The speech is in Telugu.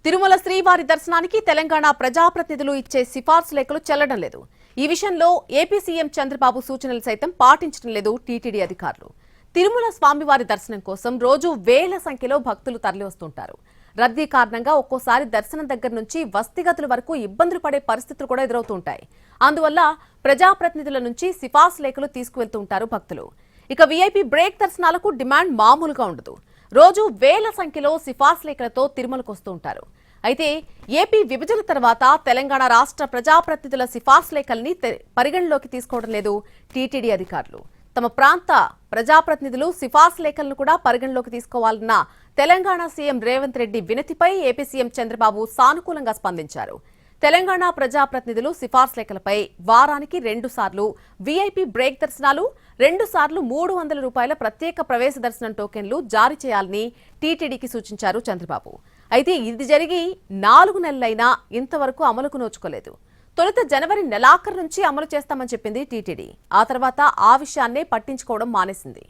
తిరుమల శ్రీవారి దర్శనానికి తెలంగాణ ప్రజాప్రతినిధులు ఇచ్చే సిఫార్సు లేఖలు చెల్లడం లేదు. ఈ విషయంలో ఏపీ సీఎం చంద్రబాబు సూచనలు సైతం పాటించడం లేదు టీటీడీ అధికారులు. తిరుమల స్వామివారి దర్శనం కోసం రోజు వేల సంఖ్యలో భక్తులు తరలివస్తుంటారు. రద్దీ కారణంగా ఒక్కోసారి దర్శనం దగ్గర నుంచి వస్తిగతుల వరకు ఇబ్బందులు పడే పరిస్థితులు కూడా ఎదురవుతుంటాయి. అందువల్ల ప్రజాప్రతినిధుల నుంచి సిఫార్సు లేఖలు తీసుకువెళ్తుంటారు భక్తులు. ఇక వీఐపీ బ్రేక్ దర్శనాలకు డిమాండ్ మామూలుగా ఉండదు. రోజు వేల సంఖ్యలో సిఫార్సు లేఖలతో తిరుమలకు వస్తూ ఉంటారు. అయితే ఏపీ విభజన తర్వాత తెలంగాణ రాష్ట్ర ప్రజాప్రతినిధుల సిఫార్సు లేఖల్ని పరిగణలోకి తీసుకోవడం లేదు టీటీడీ అధికారులు. తమ ప్రాంత ప్రజాప్రతినిధులు సిఫార్సు లేఖలను కూడా పరిగణలోకి తీసుకోవాలన్న తెలంగాణ సీఎం రేవంత్ రెడ్డి వినతిపై ఏపీ సీఎం చంద్రబాబు సానుకూలంగా స్పందించారు. తెలంగాణ ప్రజాప్రతినిధులు సిఫార్సు లేఖలపై వారానికి 2 సార్లు వీఐపీ బ్రేక్ దర్శనాలు, 2 సార్లు ₹300 ప్రత్యేక ప్రవేశ దర్శనం టోకెన్లు జారీ చేయాలని టీటీడీకి సూచించారు చంద్రబాబు. అయితే ఇది జరిగి 4 నెలలైనా ఇంతవరకు అమలుకు నోచుకోలేదు. తొలుత జనవరి నెలాఖరు నుంచి అమలు చేస్తామని చెప్పింది టీటీడీ. ఆ తర్వాత ఆ విషయాన్నే పట్టించుకోవడం మానేసింది.